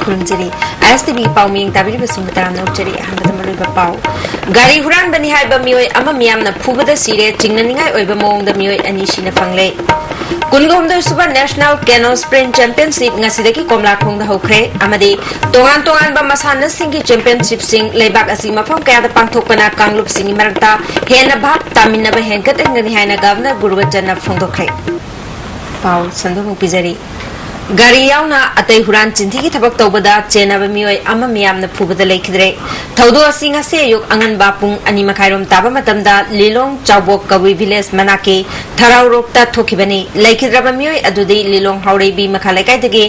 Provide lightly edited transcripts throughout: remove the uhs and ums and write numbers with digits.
खुरुंजरी ISTV पाउमिंग ताबिरि बसुम Taram नौचरी Ahmad मरुई बापाउ गाड़ी हुरान बनी हाय बमियोय अमा मियामना फुबदा सिरे चिंगननिंगाय ओइबा मोंग द मियोय अनिशिना फंगले कुनगोमदो super national canoe sprint championship ngasiदगी कोमलाखोंग हौख्रे अमदि तोगान तोगान बा मसाना सिंगी चैंपियनशिप सिंग लेबाक असि मफम कयादा पांथोकना कांगलुप सिंगी मरक्ता हेना भाग तामिनबा हेंगत एंगनि हायना गवर्नर गुरुवचन फोंदोखरे पाउ संदोंग पिजरी गाड़ी यावना अतै हुरान चिंथी की थबक तौबदा चेनाबा मियोय अमा मियामना फुबदा लेखिद्रे थौदो असिंग असे युग अंगन बापुंग अनि मखाइरोम ताबा मतमदा लिलोंग चावबोक कवि विलेज मनाके थराव रोकता थोखिबनी लेखिद्रबा मियोय अदुदि लिलोंग हाउरेबी मखालेकाइदगे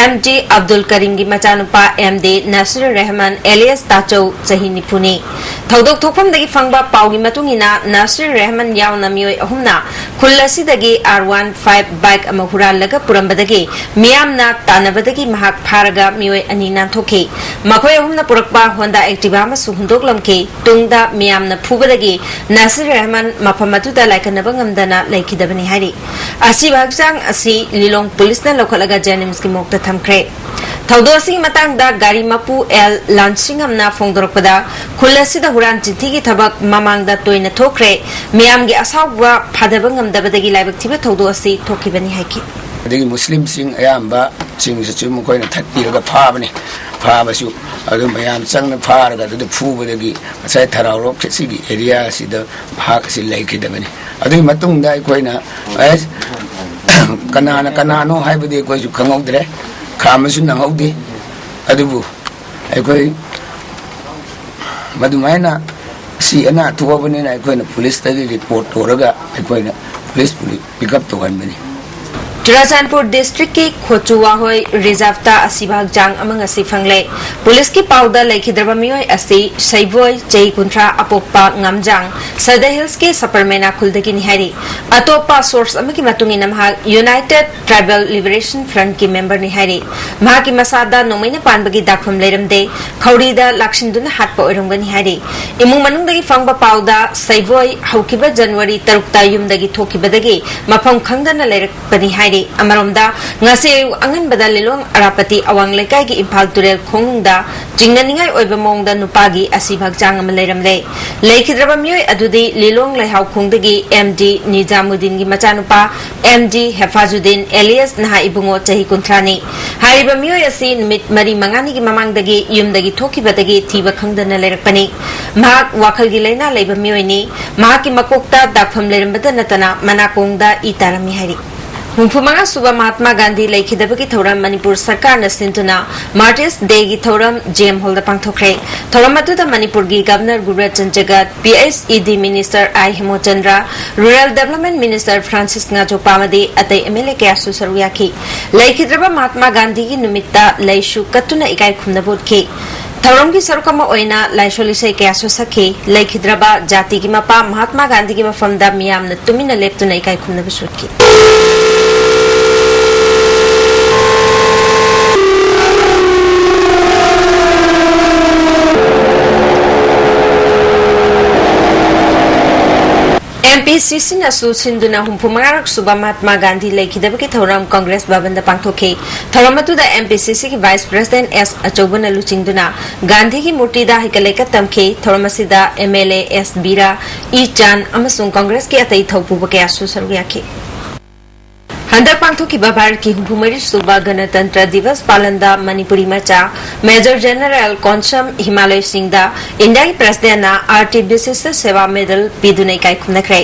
एमजे अब्दुल करीम की मचानुपा एमडे नसीर रहमान एलियस ताचौ चही निपुनी थौदोक थोफमदगी फंगबा पाउगी मतुंगिना नसीर रहमान यावना मियोय अहुमना खुल्लसिदगी R15 बाइक अमा हुरालगा पुरंबदगी मियामना तानबदगी महाक फारगा मियोय अनि नाथोखे मखोय अहुमना पुरकबा होंडा एक्टिवा अमसु हुंदोकलमके तुंगदा मियामना फुबदगी नसीर रहमान मफमतुदा लाइकनबा ngamdana लाइखिदबनि हारि असि भागजांग असि लिलोंग पुलिसना लखलगा जेनिम्स की मोक्ता थमख्रे थौदोसिंग मतंगदा गाड़ी मपु एल लांसिंगमना फोंदोरपदा खुल्लसिदा हुरान चिथि की थबक ममांगदा तोयना थोख्रे मियामगे असाववा फादबा ngamdabadagi लाइबक थिबा थौदो असि थोखिबनि हाइकि अदगी मुस्लिम सिंह अयाम्बा सिंह सचु मकोयना थत्तिरगा फाबनि फाबसु अदु मयाम चंगना फारगा दु फुबदगी असै थरावरोक सिगी एरिया सिदा भाग सि लैखिदबनि अदु मतुंगदा अखोयना एस कनाना कनानो हाइबदि कोइसु खंगौद्रे खामसु नंगौदि अदुबु अखोय मदुमायना सि अना तुवबनिना अखोयना पुलिस तगी रिपोर्ट तोरगा अखोयना पुलिस पिकअप तोहनबनि चुराचानपुर डिस्ट्रिक्ट की खोचुवाहोय रिजर्वता असिभाग जांग अमंग असि फंगले पुलिस की पाउदा लेखिद्रबा मियोय असि सैबोय चई कुंट्रा अपोपा ngamjang सदर हिल्स के सपरमेना खुलदगी निहारी अतोपा सोर्स अमकी मतुंगी नमहा यूनाइटेड ट्राइबल लिबरेशन फ्रंट की मेंबर निहारी महा की मसादा नोमैना पानबगी दाखफम लेरमदे खौरीदा लाक्षिंदुना हाटपा ओइरमगनि हारी इमुंग मनुंगदगी फंगबा पाउदा सैबोय हौकिबा जनवरी 3 युमदगी थोकिबदगी मफम खंगदना लेरकपनि हारी अमरोमदा ngase angan bada lilong arapati awang lekai gi imphal turel khongungda jingnaningai oiba mongda nupagi asibhak jang am leiramle leikidraba miyoi adudi lilong leihau khongdagi MD Nizamuddin gi machanupa MD Hefazuddin Elias naha ibungo chahi kuntrani hariba miyoi asi numit mari mangani gi mamangdagi yumdagi thokibadagi thiba khangdana leirakpani mahak wakhal gi leina leiba miyoi ni mahaki makokta dakpham leirambada natana manakongda itarami hari हुंफुमंगा सुबह महात्मा गांधी लेखिदबगी थौरम मणिपुर सरकार न सिंतुना martyrs day की थौरम जेम hall द पांथोख्रे थौरम अतुदा मणिपुर की governor Gurbachan Jagat PSED minister I Hemochandra rural development minister Francis नाजोपामदे अतै MLA कयासु सरुयाखी लेखिद्रबा महात्मा गांधी की निमित्ता लेशु कतुना इकाई खुमनबोदखे थौरम की सरुकम ओइना लाइसोलिसै कयासु सखे लेखिद्रबा जाति की मपा महात्मा गांधी की मफमदा मियामन तुमिना लेप्तुना इकाई खुमनबसुदखी MPCC na susinduna humpumangarak suba Mahatma Gandhi lekhidabaki thauram Congress Bhavan da pangthokhe thauram atuda MPCC ki Vice President S Achobana luchingduna Gandhi ki murti da hikaleka tamkhe thauram asida MLA S Bira E Chan amasung Congress ki atai thaupuba kaya susaruyakhe हंदर पांथोकी Bharat की हुंफुमरी सुबह गणतंत्र दिवस पालनदा मणिपुरी मचा major general कौनसम Himalaya Singh दा India की president RT विशिष्ट सेवा medal पीदुने काय खुमनख्रे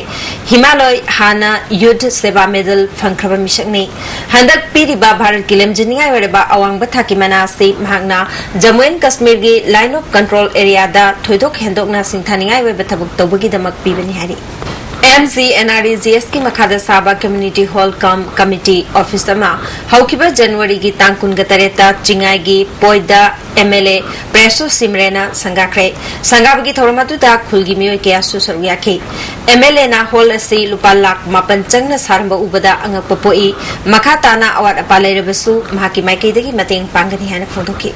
हिमालय हाना युद्ध सेवा मेडल फंख्रब मिशकने हंदक पीरिबा भारत की लेमजिनिंगाय वरेबा अवांग बथाकी मनासे महागना जम्मू एंड कश्मीर की लाइन ऑफ कंट्रोल एरिया दा थोइदोक हेंदोकना सिंथानिंगाय वे बथबुक तौबगी दमक पीबनी हारी MCNREGS की मखादा साबा कम्युनिटी हॉल कम कमिटी ऑफिस हौकिबा जनवरी की तांग कुनगतरेता चिंगाई की पोइदा MLA प्रेसो सिमरेना संगाख्रे संगाबगी थौरमतुदा खुलगी मियोय कयासु सरुयाखे MLA ना हॉल असि लुपा लाख मापन चंगना सारंबा उबदा अंगप पोई मखा ताना अवाद अपा लेरबसु महाकी माइकेदगी मतेंग पांगनी हाना फोंदोके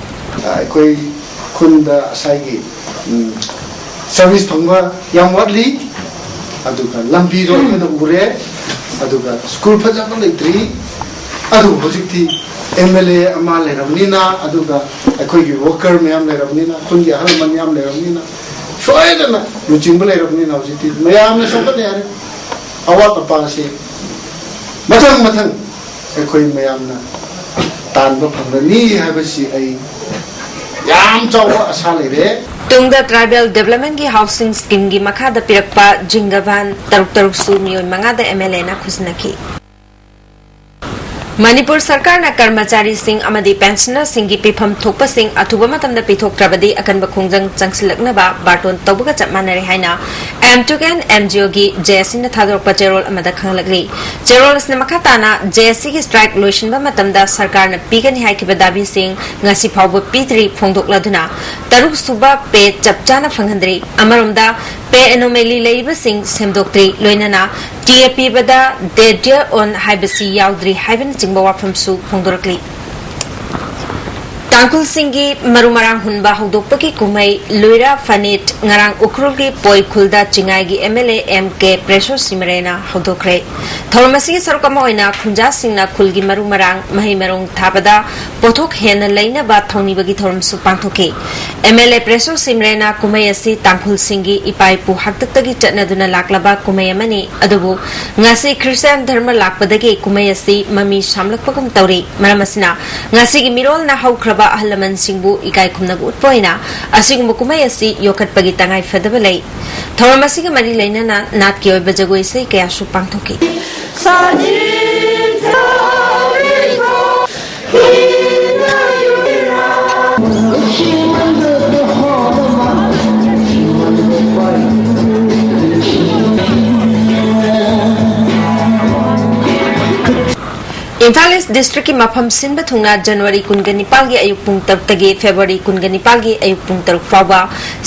कोई खुंदा साइगी सर्विस फंगवा याम वाटली अदुगा लंबी रोड में उरे अदुगा स्कूल फजाबा लेत्री अदु होजिकथि MLA अमा लेरमनिना अदुगा अखोइगी वर्कर मैम लेरमनिना खुनगी अहल मनियाम लेरमनिना सोयदना लुचिंग लेरमनिना होजिकथि मैम ने सोकत यारे अवात अपासे मथंग मथंग अखोइ मैम ना तानबा फंगनी हाबसी आई याम चावा आशा लेरे Tungda Tribal Development की हाउसिंग स्कीम की मखादा पिरकपा जिंगवान तरुक सु मियोय मंगादा MLA ना खुसनकी मणिपुर सरकार ना कर्मचारी सिंह अमदी पेंशनर सिंह की पिफम थोकपा सिंह अथुबा मतमदा पिथोक्ट्रबदी अकनबा खोंजंग चंगसिलकनबा बाटोन तौबगा चपमानरे हाइना M2N MGO की JSC ना थादोरपा जेरोल अमदा खंगलगली जेरोल ने मखाताना JSC की स्ट्राइक लोशनबा मतमदा सरकार ना पीगनी हाइकिबा दाबी Singh ngasi phawba pitri phongdokladuna taruk suba pe chapchana phanghandri amaromda pe anomaly leiba sing semdoktri loinana TAP bada dead on haibasi yaudri haiben chingba wafam su phongdorakli Tangkul Singhi Marumarang Hunba Hudopaki Kumai Luira Fanit Ngarang Ukrulgi Poi Kulda Chingai MLA MK Pressure Simerena Hudokre Thormasi Sarkamoina Kunja Singna Kulgi Marumarang Mahimerong Tabada Potok Hena Laina Bat Tony Bagi Thorm Supantoke MLA Pressure Simerena Kumayasi Tangkul Singhi Ipai Pu Haktaki Chatnaduna Laklaba Kumayamani Adubu Ngasi Christian Dharma Lakpadagi Kumayasi Mami Shamlakpakam Tauri Maramasina Ngasi Mirol na Haukraba ahalaman singbu ikai kumna bu utpoina asing bukumai asi yokat pagi tangai fedabalai thoramasi ka mari laina na nat ki oiba jagoi sei kaya su pangthoki Imphal East District की मफम Simba थुंगना जनवरी कुनगनिपाल की अयुक पुंग तरुक तगे February कुनगनिपाल की अयुक पुंग तरुक फावा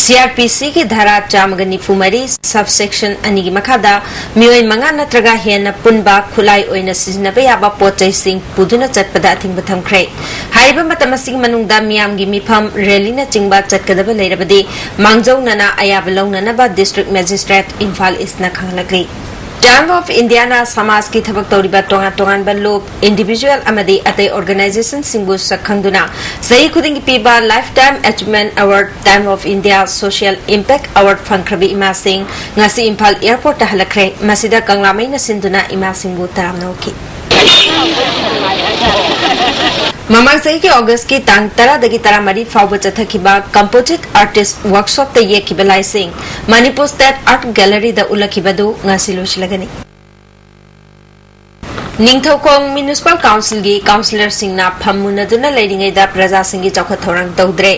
CRPC की धारा चामगनी फुमरी subsection अनि की मखादा मियोय मंगा नत्रगा हेन पुनबा खुलाई ओइना सिजनबे याबा पोचै Singh पुदुना चटपदा thing थमख्रे हाइबा मतमसिग मनुंगदा मियाम की मिफम रैलीना चिंगबा चटकदबा लेरबदे मांगजौनना अयाबा लौननबा डिस्ट्रिक्ट मजिस्ट्रेट इम्फाल ईस्ट ना खंगलगली Time of India na समाज की थबक तौरीबा तोंगा तोंगान बल्लोग इंडिविजुअल अमदी अते ऑर्गेनाइजेशन सिंगबु सखंगदुना सही खुदिंग पीबा life time achievement award Times of India social impact award फंख्रबी इमा सिंह ngasi इम्फाल एयरपोर्ट हलखरे मसिदा कंगलामै न सिंधुना इमा सिंगबु तरामनौकी ममांग सही के अगस्त की तांग तरा दगी तरा मरी फाव चथकिबा कंपोजिट आर्टिस्ट वर्कशॉप ते ये किबलाई Singh Manipur state art gallery द उलखिबदु ngasi लोशलगनी निंगथौकोंग म्युनिसिपल काउंसिल की काउंसिलर सिंगना फमुनदुना लेरिंगैदा प्रजा सिंगी चौखत थौरंग तौद्रे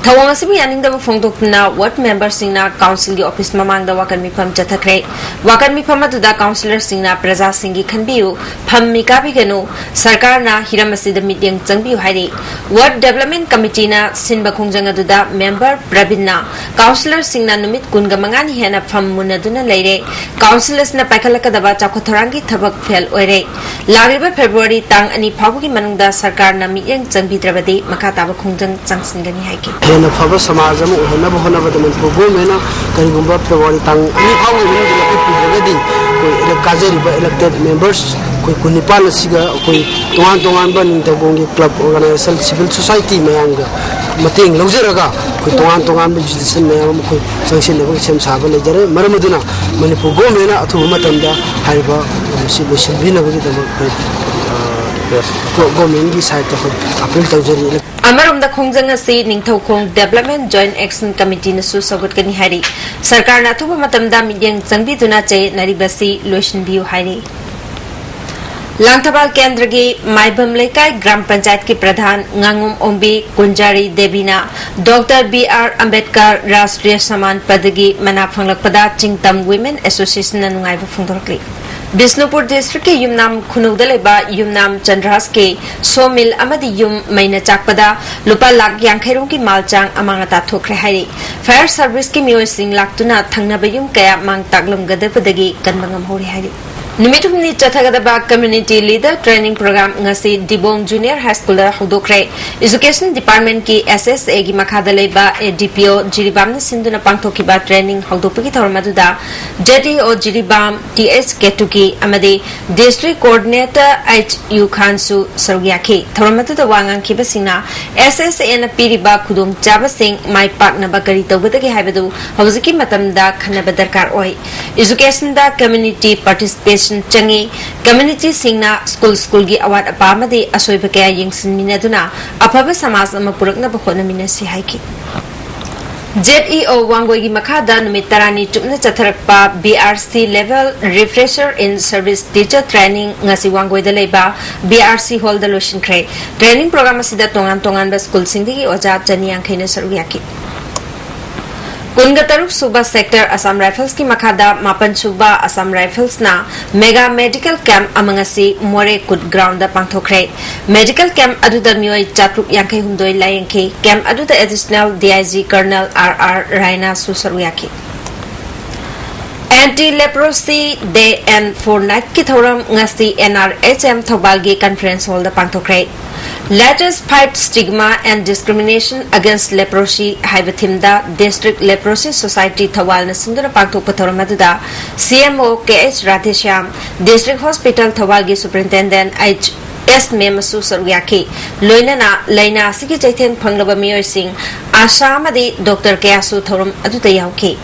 थौंग असिबि यानिंगदब फोंदोकना वार्ड मेंबर सिंगना काउंसिल की ऑफिस ममांगदा वाकन मिफम चथखरे वाकन मिफम अदुदा काउंसिलर सिंगना प्रजा सिंगी खनबियु फम मिकाबिगनु सरकारना हिरमसिद मीटिंग चंगबियु हाइरि वार्ड डेवलपमेंट कमिटी ना सिनबा खोंजंग अदुदा मेंबर प्रवीणना काउंसिलर सिंगना नुमित कुनगा मंगानी हेना फमुनदुना लेरे काउंसिलर्स ना पाइखलकदबा चौखत थौरंगी थबक फेल ओइरे लागिबा फेब्रुआरी तांग अनि फाबुगी मनुंगदा सरकार ना मियंग चंबिद्रबदे मखाताब खोंजंग चंगसिनगनी हाइके हेन फब समाज अम हेन बहना बदमन गवर्नमेंट करिगुंबा फेब्रुआरी तांग अनि फाबु मियंग कोई काजेरिबा इलेक्टेड मेंबर्स कोई कुनिपाल सिगा कोई तोंगान तोंगान बन तगोंगी क्लब ऑर्गेनाइजेशन सिविल सोसाइटी मयांग मतेंग लौजरगा कोई तोंगान तोंगान बिजनेसन मयांग कोई संगसिन लेबो सेम साबा लेजरे मरमदुना मणिपुर गवर्नमेंट अथु मतमदा हाइबा सिबिशन बिनबगी दम गवर्नमेंट की साइड तो अपील तौजरी अमरम द खोंजंग से Ningthoukhong development joint action committee न सु सगुतकनी हाइरि सरकार ना थुबा मतमदा मियंग चंगबिदुना चे नरिबसी लोशनबियु हाइरि लांगथबाल केंद्र की माइबम लेकाई ग्राम पंचायत के प्रधान nganगum ओम्बी कुंजारी देवीना डॉक्टर B.R. अम्बेडकर राष्ट्रीय सम्मान पद की मना फंगलकपदा चिंगतम वुमेन एसोसिएशन नुंगाइब फंगदोरकली बिष्णुपुर डिस्ट्रिक्ट के युमनाम खुनुगदा लेबा युमनाम चंद्रास के सोमिल अमदी युम मैना चाकपदा लुपा लाख यांखैरों की मालचांग अमांगता थोखरे हाइरि फायर सर्विस की मियोय सिंग लाखतुना थंगनबा युम कया मांग तागलम गदपदगी कनबंगम होरि हाइरि Numit humni chathagadaba community leader training program ngasi Dibong Junior High School da hudokre Education Department ki SSA gi makhada leiba DPO Jiribam na sinduna pangthokiba training hudopagi thormaduda JDO Jiribam TS Ketuki amade District Coordinator HU Khansu Sarugyaki thormaduda wangang kibasina SSA na piriba khudong chabasing mai pakna bagari tawbadagi haibadu hawziki matamda khanaba darkar oi Education da community participation changi community singna school gi award apamadi asoiba kaya yingsin minaduna apaba samaj ama purakna bakhona minasi haiki JEO Wangoi gi makhada numit tarani chupna chatharakpa BRC level refresher in service teacher training ngasi Wangoi da leiba BRC hall da loshin kre training program asida tongan ba school singdi oja chaniang khaina saruyaki Kungataruk Suba Sector Assam Rifles ki makhada Mapan Suba Assam Rifles na Mega Medical Camp amangasi More Kut Ground da pangthokre Medical Camp aduda mioi chatruk yankai humdoi layengki Camp aduda Additional DIG Colonel RR Raina Susaruyaki Anti-Leprosy Day and Fortnight ki thoram ngasi NRHM Thobalgi Conference Hall da pangthokre Let us fight stigma and discrimination against leprosy. Haibathimda District Leprosy Society Thawal na sindura pagtok pathoramadda CMO KH Radheshyam District Hospital Thawal gi Superintendent S Memasu Sarugyaki Loinana Laina Siki Chaithen Panglaba Miyoy Singh Ashamadi Dr. Kyasu Thorum aduta yauki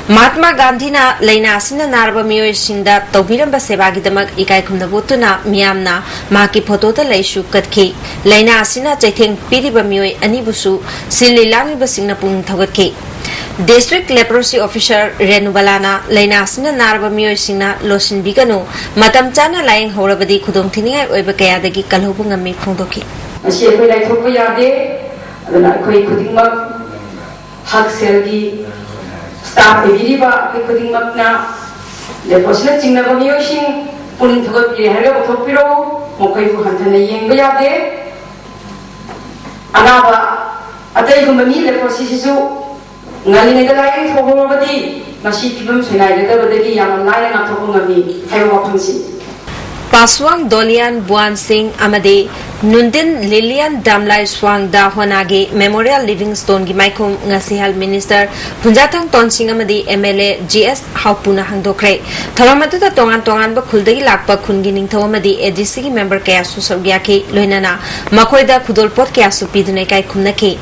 Mahatma Gandhi na Laina Asina Naraba Miyoy Singh da Tawbiramba Sebagidamak Ikai Kumnabutuna Miyamna Maki Photo da Laishu Katki Laina Asina Chaithen Piriba Miyoy Anibusu Sililami Basingna Pung Thawatki District Leprosy Officer Renubalana Laina Asina Naraba Miyoy Singna Losin Biganu Matam Chana Laing Horabadi Kudong Tiningai Oiba Kayadagi Kalhubunga Mi Phongdoki Ashi Koi Lai Thopa Yade Adana Koi Kudingmak Hak Selgi Staff Ebiriba Koi Kudingmak na Leprosy Chingnaba Miyoy Sing Puning Thogot Piriharga Uthopiro Mokoi Bu Hantana Yengba Yade Anaba Atai Gumami Leprosy Sisu Ngalinga Lai Thoborabadi Mashi Pibam Sunai Dadabadagi Yamalaya Nathopungami Haiwa Pangsi Paswang Dolian Buan Singh Amade Nundin Lilian Damlai Swang Da Honage Memorial Livingstone gi Maikum Ngasihal Minister Punjatang Ton Singh Amade MLA GS Haupuna Hangdokre Tharamatu da tongan ba khuldagi lakpa khungi ningthaw amadi ADC gi member kaya su sargyaki loinana makoida khudolpot kaya su pidunai kai khumnaki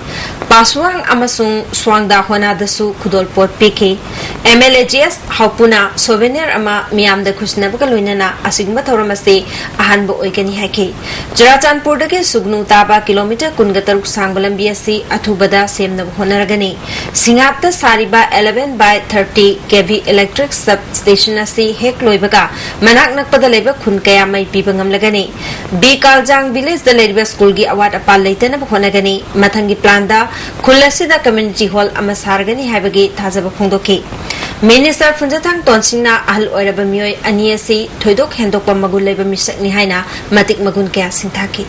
Paswang amasung Swang Da Hona dasu khudolpot piki MLA GS Haupuna souvenir ama miyam da khusnabaga loinana asigma tharamase ahanba oigani haiki Jarachanpur Purdage Sugnu Taba kilometer Kungataruk Sangbalambi asi Athubada Semna Honaragani Singapta Sariba 11/30 kV electric substation asi Hek Loibaga Manak Nakpada Leba Kunkaya Mai Pibangam Lagani B Kaljang village the Ladiba School gi award apal Laitana Honagani Matangi Planda Kulasida Community Hall Amasargani Habagi Tazaba Pondoki Minister Funjatang Tonsingna Ahal Oiraba Mioy Aniasi Thoidok Hendokpa Magul Leba Misak Nihaina Matik Magun Kaya Sintaki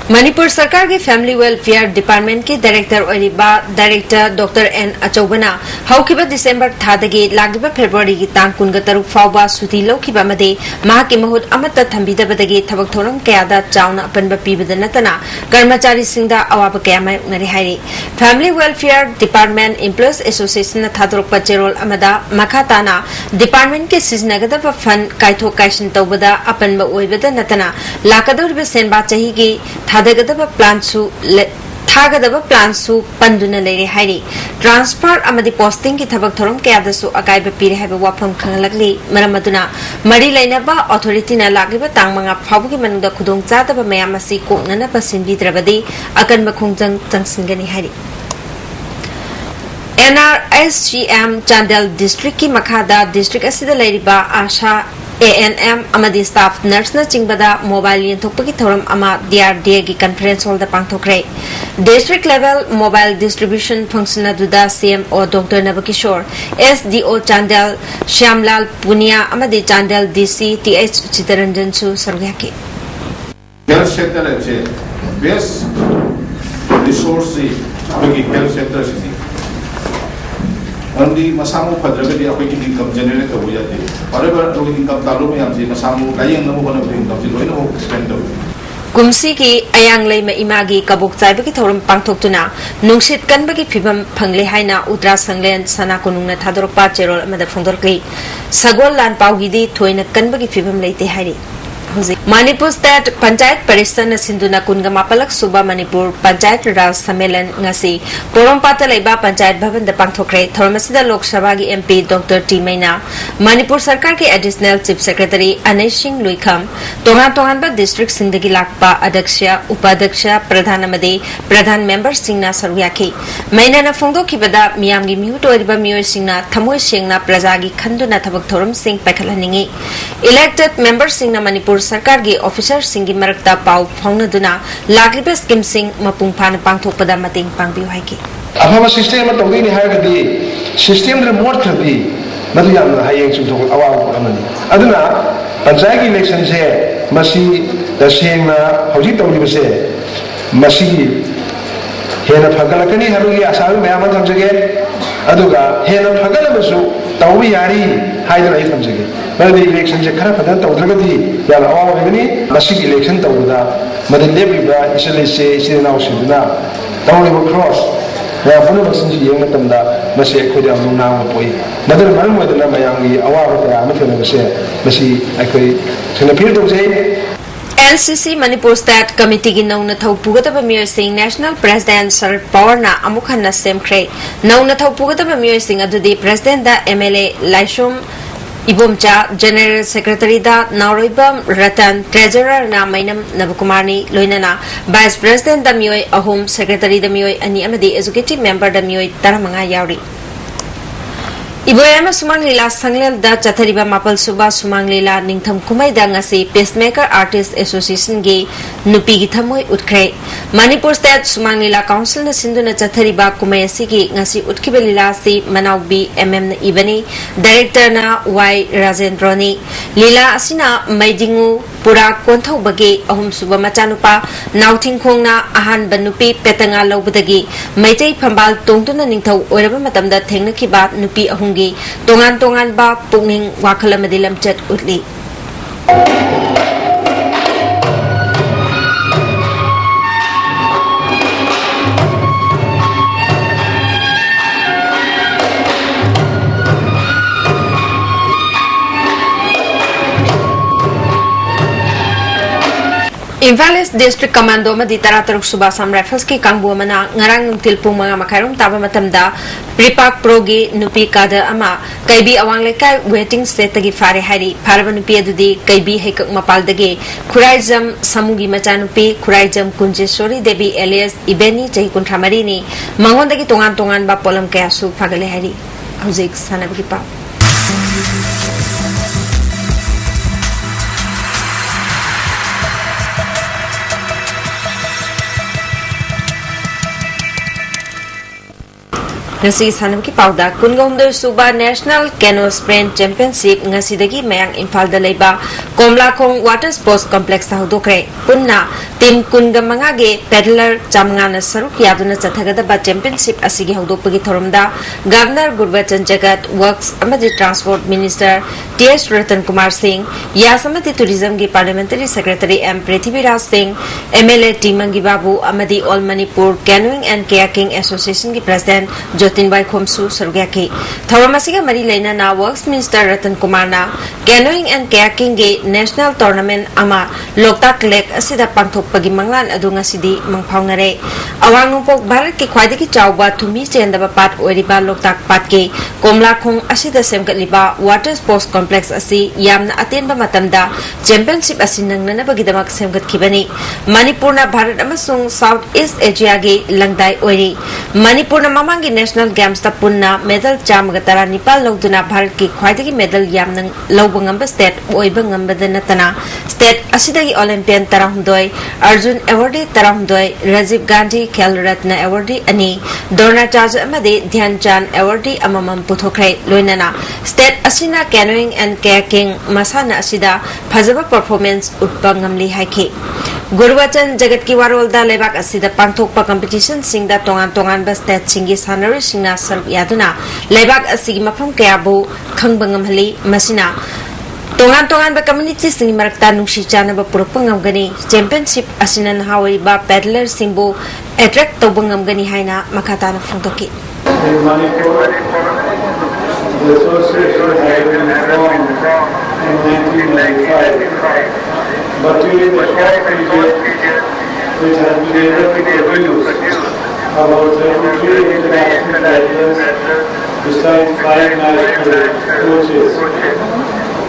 Manipur Sarkar के Family Welfare Department के Director ओरिबा Director Dr. N Achobana हौकिबा December थादगी लागिबा February की तांग कुनगतरुक फावबा सुती लौकिबा मदे माह के महुत अमत थंबिदबदगी थबक theorem कयादा Chowna अपनबा पीबदा नतना कर्मचारी सिंगदा अवाब कयामाय उनरी हाइरी Family Welfare Department Employees Association na थादरुक पचेरोल अमदा मखाताना Department के सिजनगदबा fund काइथो काइशन तौबदा अपनबा ओइबदा नतना लाकदौरबा सेनबा चाहिगी Thadagadaba plans su Panduna Lady Heidi transfer amadi posting ki thabak thorom kaya su akaiba pire haiba wafam khangalagli maramaduna mari lainaba authority na lagiba tangmanga phabugi manungda khudong chadaba mayam asi koknana pasinbi drabadi akan makhungjang changsingani Heidi NRSGM Chandel District ki makhada district asida leriba Asha ANM amadi staff nurse na chingbada mobile yenthokpagi thoram ama DRDA gi conference hall da pangthokre district level mobile distribution function aduda CMO Dr. Nabakishore SDO Chandel Shyamlal Punia amadi Chandel DC TH Chitaranjan su sargyaki health sector ache best resource bagi health sector Only Masamu Padragadi, income generated over Yati. Whatever income Talumi, Masamu, Laying number one of the income, you know, spend Kumsi ki ayang lay maimagi kabuk chai bagi thorum pangthok tuna nungsit kan bagi phibam phangle haina Utra Sanglen sana kunung na thadorok pa cherol amada phongdor ki sagol lan paugi di thoina kan bagi phibam leite hairi Manipur State Panchayat Parishad Sinduna Kunga Mapalak Suba Manipur Panchayat Raj Sammelan ngasi Porompata Laiba Panchayat Bhavan da pangthokre Thormasida Lok Sabha gi MP Dr. T Maina Manipur Sarkar ki Additional Chief Secretary Anesh Singh Luikham Tongan ba District Singdagi lakpa Adaksha Upadhaksha Pradhan amadi Pradhan Member Singna Saruyaki Maina na phongdo kibada miyam gi mihu toriba miyoy singna thamoi singna praja gi khanduna thabak thorum sing paikhalhaningi Elected Member Singna Manipur Sarkar gi officer singi marakta pau phongna duna lagliba scheme sing mapung phana pangthokpada mating pangbiu haiki afama system ma tawdi ni haigadi system re more thabi madu yamna hayeng chungthok awa amani aduna panchayat election se masi dasengna hoji tawdi base masi hena phagalakani harugi asabi mayam thamjage aduga hena phagalabasu tawbi yari haidana hi thamjage But election is a kind of Tautragati, Yalawa, Masik election Tauda, but the Lebiba is a say, is now Sudana. Don't cross. There are one of us in the young Tanda, Masi Kodam now. Mother Mam with the Namayangi, Awa, Amateur, Masi, I could appear to say. NCC Manipur State Committee gi nauna thau pugataba miyoy sing National President Sharad Pawar na amukhan na semkhre nauna thau pugataba miyoy sing adudi President da MLA Laishom Ibomcha General Secretary da Nauribam Ratan Treasurer na Mainam Navakumani Loinana Vice President da miyoy ahum Secretary da miyoy ani amadi Executive Member da miyoy taramanga yauri Iboyama Sumanglila Sanglel da Chathariba Mapal Suba Sumanglila Ningtham Kumai da ngasi Pacemaker Artist Association gi nupi gi thamoi utkre Manipur State Sumanglila Council na sinduna Chathariba Kumai asigi ngasi utkibelila si Manaubi MM na ibani Director na Y Rajendro ni Lila asina Maidingu Pura Konthau bagi ahum suba machanupa Nauthingkhong na ahan banupi petanga lobudagi Maitei Phambal tongtuna ningthau oiraba matamda thengnakiba nupi ahum Tongan ba punging wakala madilam chat utli. Invales District Commando Madi Tarataruk Subasam Rifles ki Kangbu Mana Ngarang Tilpung Mga Makarum Taba Matamda Pripak Progi Nupi Kada Ama Kaibi Awang Lekai Waiting State Tagi Fare Hari Paraba Nupi Adudi Kaibi Hekak Mapal Dagi Kuraijam Samugi Machanupi Kuraijam Kunjesori Devi alias Ibeni Jahi Kuntramarini Mangon Dagi Tongan Ba Polam Kaya Su Pagale Hari Hauzik Sanabagi Pa Ngasi sanam ki pauda Kungomder Suba National Canoe Sprint Championship ngasidagi mayang Imphal da leiba Komlakhong Water Sports Complex ta hodokre punna team kungamanga ge peddler chamngana saruk yaduna chathagadaba championship asigi hodokpagi thorumda Governor Gurbachan Jagat Works amadi Transport Minister TS Ratan Kumar Singh Yasamati Tourism gi Parliamentary Secretary M Prithvi Raj Singh MLA Timangi Babu amadi All Manipur Canoeing and Kayaking Association gi President Tinbai Khomsu Sargyaki Tharamasiga Mari Laina na Works Minister Ratan Kumar na Canoeing and Kayaking ge National Tournament ama Loktak Lake asida pangthokpagi manglan adu ngasidi mangphaungnare awang nungpok Bharat ki khwaidagi chawba thumi chendaba pat oiriba Loktak pat ke Komlakhong asida semgatliba Water Sports Complex asi yamna atenba matamda championship asi nangnanabagidamak semgatkibani Manipurna Bharat amasung South East Asia ge langdai oiri Manipurna mamangi National Games ta punna medal chamgatara nipal loduna Bharat ki khwaidagi medal yamnang lobangamba state oiba ngambada natana state asidagi Olympian tarahumdoi Arjun Awardee tarahumdoi Rajiv Gandhi Khel Ratna Awardee ani Dronacharya amadi Dhyan Chand Awardee amamam puthokre loinana state asina Canoeing and Kayaking masana asida phajaba performance utpa ngamli haiki Gurwachan Jagat ki warolda lebak asida pangthokpa competition singda tongan ba state singi sanari singna saruk yaduna lebak asigi mafam kayabu khangbangam hali masina tongan ba community singi marakta nungsi chana ba purupangam gani championship asinan hawi ba paddler singbo attract tobangam gani haina makata na phongtoki The association had been formed in 1995, but during the short period which has been able to produce about 73 international athletes besides 5 national coaches.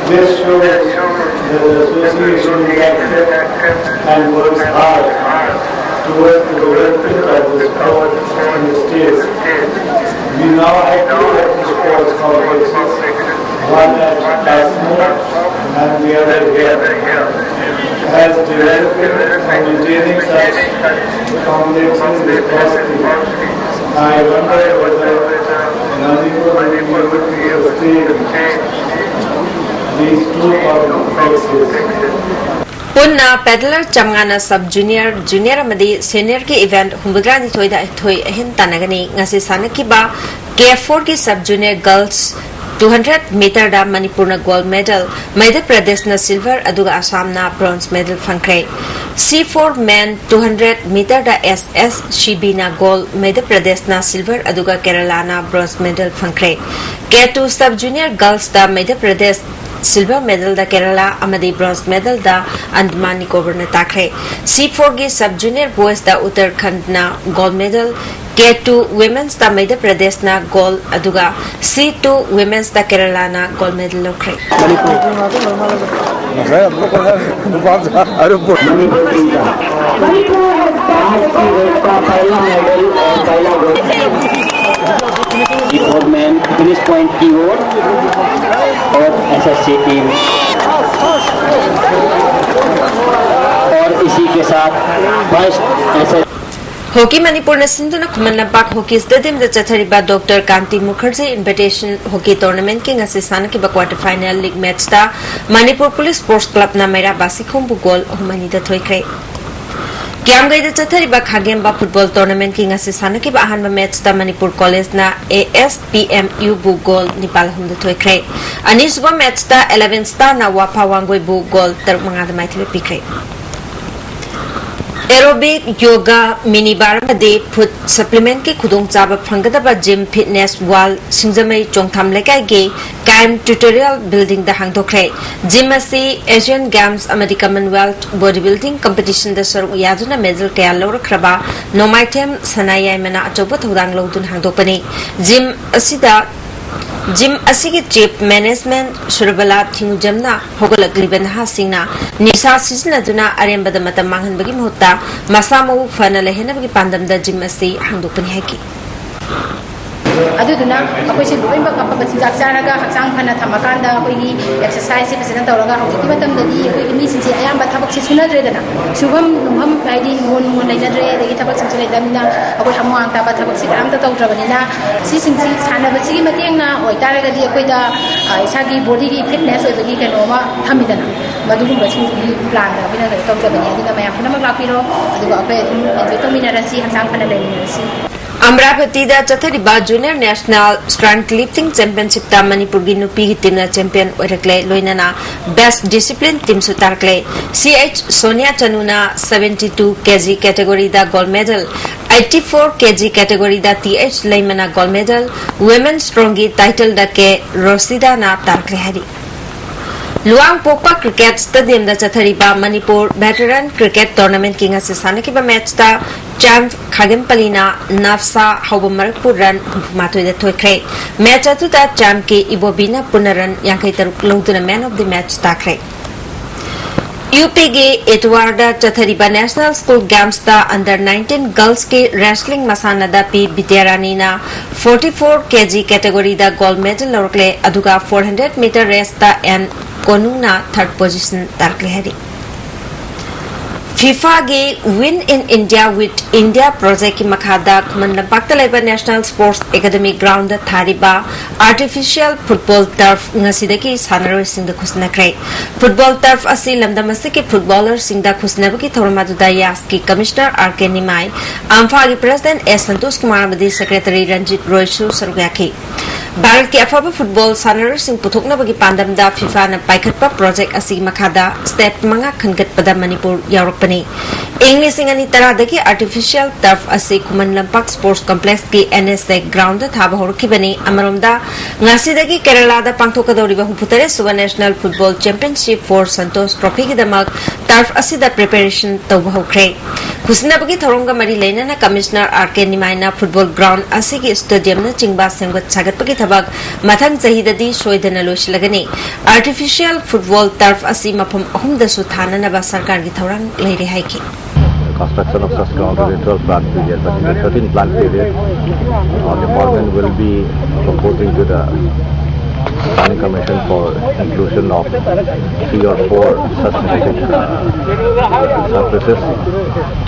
This shows that the association is active and works hard towards the development of the sport in the states. We now have two sports complexes, one at Tasmania and the other here. As developing and maintaining such complexes is costly, I wonder whether Manipur would be able to sustain these two complexes. Punna paddler chamngana sub junior amadi senior ki event humbudrani thoida thoi ahin tanagani ngasi sanaki ba K4 ki sub junior girls 200 meter da Manipur na gold medal Madhya Pradesh na silver aduga Assam na bronze medal fangkre C4 men 200 meter da SS Shibi na gold Madhya Pradesh na silver aduga Kerala na bronze medal fangkre K2 sub junior girls da Madhya Pradesh silver medal da Kerala amadi bronze medal da Andaman Nicobar na takre C4 gi sub junior boys da Uttarakhand na gold medal K2 women's da Madhya Pradesh na gold aduga C2 women's da Kerala na gold medal lokre और man finish point की ओर और SSC team और इसी के साथ first Hockey Manipur na sinduna kuman lampak hockey stadium da chathariba Dr. Kanti Mukherjee Invitation Hockey Tournament ki ngasi sana ki ba quarter final league match da Manipur Police Sports Club na mera basikhom bu goal humani da thoikre Kiamgai da chathariba Khagemba football tournament ki ngasi sana ki ba ahanba match da Manipur College na ASPMU bu goal nipal hum da thoikre anisba match da 11 star na Wapa Wangoi bu goal tar manga da maithibe pikre Aerobic yoga mini bar made food supplement ke khudong chaba phangada gym fitness wall singjamai chongtham lekai ge kaim tutorial building da hangdokre gym asi Asian Games amadi Commonwealth bodybuilding competition da sor yaduna medal kaya lawrakraba nomaitem sanayai mana achoba thodang lodun hangdokpani Gym asigi chief management Surabala Thingujamna Hogalakliban Hasingna Nisa Sisna Duna Aremba the Matamangan Bagi Mota Masamu Fana Lehena Bagi Pandam the Gym Asi Handupan Heki. aduduna akoi se loi ba kappa basi jak charaga haksang phana thamakanda akoi gi exercise se basana tawraga hauki matam dadi akoi gi mi sinse ayam ba thabak se sunadre dana shubham numham baidi mon lainadre dagi thabak sinse laidamina akoi hamwang ta ba thabak se am ta tawdrabanina si sinse sana ba si mateng na oi taraga di akoi da isa gi body gi fitness oi bagi keno ma thamidana madugum ba sinse plan da bina ga tawdrabani adina mayam phana ma lapiro aduga akoi enjoy to minarasi haksang phana lainarasi Amravati da chathariba junior national strength lifting championship ta Manipur gi nupi gi team na champion oirakle loinana best discipline team su tarkle CH Sonia Chanuna 72 kg category da gold medal 84 kg category da TH Laimana gold medal women strongi title da ke Rosida na tarkle hari Luang Pokpa Cricket Stadium da chathariba Manipur Veteran Cricket Tournament ki ngasi sanaki ba match da Champ Khagempalina Nafsa Haubamarpur run matoi da thoikre match atu da Champ ki Ibobina Punaran yankai taruk longtuna man of the match takre UP ge Etwarda chathariba National School Games da under 19 girls ke wrestling masana da P Bidyarani na 44 kg category da gold medal lorkle aduga 400 meter race da and Konungna third position tarkle hari FIFA ge Win in India with India project ki makhada Khuman Lampak Laiba National Sports Academy ground da thariba artificial football turf ngasidaki sanaroi sing da khusnakre football turf asi lamdam asiki footballer sing da khusnabaki thormadu da yaski commissioner RK Nimai Amfa gi president S Santosh Kumar amadi secretary Ranjit Roysu sarugaki Bharat ki afaba football sanaroi sing puthokna bagi pandam da FIFA na paikhatpa project asi makhada step manga khangat pada Manipur yaurok English ingani taradagi artificial turf asi Kuman Lampak Sports Complex ki NSA ground da thaba horki bani amaromda ngasidagi Kerala da pangthokadoriba huputare Suba National Football Championship for Santosh Trophy ki damak turf asi da preparation tawba hokre khusnabagi thoronga mari leinana commissioner RK Nimaina football ground asi ki stadium na chingba sengbat sagatpagi thabak mathang chahidadi soidana loislagani artificial football turf asi mafam ahum da su thana na ba sarkar gi thorang leire haiki construction of such ground is a 12 plant period, but in the 13 plant period, our department will be proposing to the planning commission for inclusion of 3 or 4 such surfaces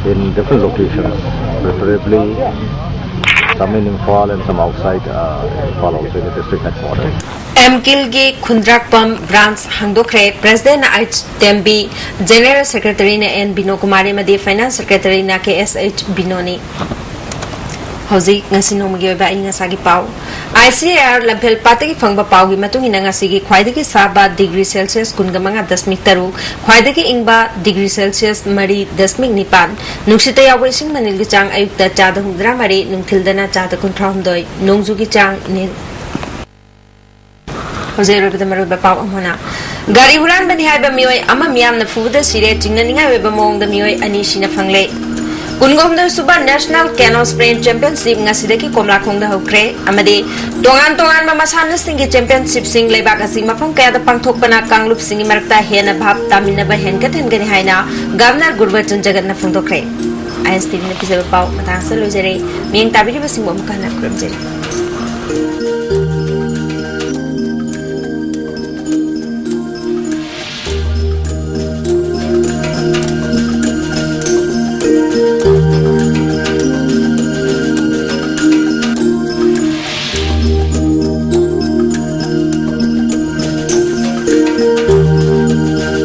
in different locations, preferably some in Imphal and some outside Imphal also in the district headquarters. MKILge Khundrakpam branch hangdokre president HTMB general secretary na N Bino Kumari madi finance secretary na KSH Binoni Hozi ngasino magi ba inga sagi pau ICAR label patagi phangba pau gi matung ina ngasigi khwaidagi saba degree celsius kunga manga 10.3 khwaidagi ingba degree celsius mari 10.9 nuksita yawe sing manil gi chang ayukta chada humdra mari nungthildana chada kunthramdoi nongju gi chang ni Gari huran bani haiba mioi ama miyam na fuda sire chingna ninga weba mong da mioi ani sina fangle Kungom da Suba National Canoe Sprint Championship ngasidaki komla khongda hokre amade tongan ma masana singi championship sing lebak asing mafam kaya da pangthokpana kanglup singi marakta hena bhab tamina ba hengat hengani haina governor Gurbachan Jaganna phongdokre ISTV na pisaba pau matang sa lojere miyang tabiri ba singbo mukana kramjeri